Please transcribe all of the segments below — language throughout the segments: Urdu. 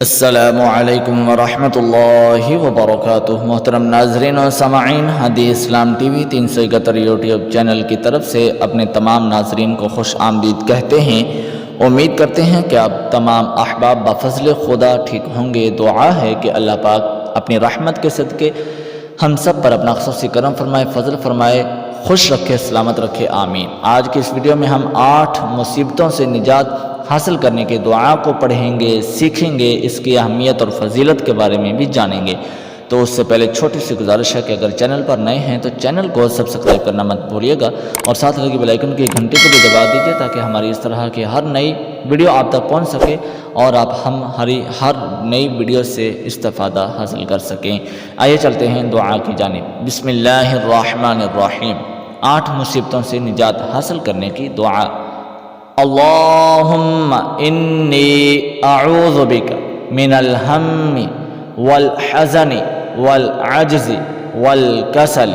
السلام علیکم ورحمۃ اللہ وبرکاتہ۔ محترم ناظرین و سامعین، ہادی اسلام ٹی وی 371 یوٹیوب چینل کی طرف سے اپنے تمام ناظرین کو خوش آمدید کہتے ہیں۔ امید کرتے ہیں کہ آپ تمام احباب بفضل خدا ٹھیک ہوں گے۔ دعا ہے کہ اللہ پاک اپنی رحمت کے صدقے ہم سب پر اپنا خصوصی کرم فرمائے، فضل فرمائے، خوش رکھے، سلامت رکھے، آمین۔ آج کی اس ویڈیو میں ہم 8 مصیبتوں سے نجات حاصل کرنے کے دعا کو پڑھیں گے، سیکھیں گے، اس کی اہمیت اور فضیلت کے بارے میں بھی جانیں گے۔ تو اس سے پہلے چھوٹی سی گزارش ہے کہ اگر چینل پر نئے ہیں تو چینل کو سبسکرائب کرنا مت بھولیے گا، اور ساتھ لگی بیل آئیکن کی گھنٹی کو بھی دبا دیجیے تاکہ ہماری اس طرح کی ہر نئی ویڈیو آپ تک پہنچ سکے اور آپ ہر نئی ویڈیو سے استفادہ حاصل کر سکیں۔ آئیے چلتے ہیں دعا کی جانب۔ بسم اللہ الرحمن الرحیم۔ 8 مصیبتوں سے نجات حاصل کرنے کی دعا۔ اللہم انی اعوذ بک من الہم والحزن والعجز والکسل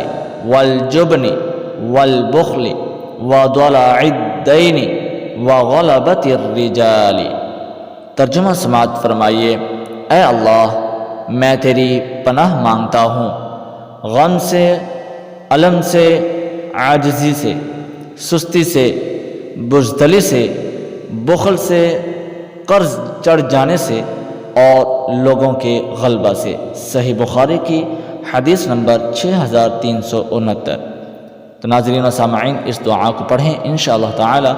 والجبن والبخل وضلع الدین وغلبۃ الرجال۔ ترجمہ سماعت فرمائیے۔ اے اللہ، میں تیری پناہ مانگتا ہوں غم سے، الم سے، عاجزی سے، سستی سے، بزدلی سے، بخل سے، قرض چڑھ جانے سے اور لوگوں کے غلبہ سے۔ صحیح بخاری کی حدیث نمبر 6369۔ تو ناظرین و سامعین، اس دعا کو پڑھیں، انشاءاللہ تعالی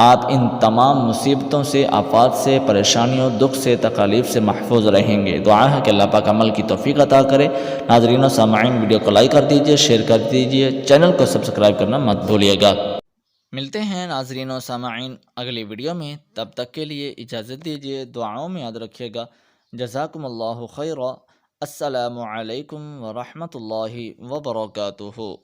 آپ ان تمام مصیبتوں سے، آفات سے، پریشانیوں، دکھ سے، تکالیف سے محفوظ رہیں گے۔ دعا ہے کہ اللہ پاک عمل کی توفیق عطا کرے۔ ناظرین و سامعین، ویڈیو کو لائک کر دیجئے، شیئر کر دیجئے، چینل کو سبسکرائب کرنا مت بھولیے گا۔ ملتے ہیں ناظرین و سامعین اگلی ویڈیو میں، تب تک کے لیے اجازت دیجیے، دعاؤں میں یاد رکھیے گا۔ جزاکم اللہ خیرا۔ السلام علیکم ورحمۃ اللہ وبرکاتہ۔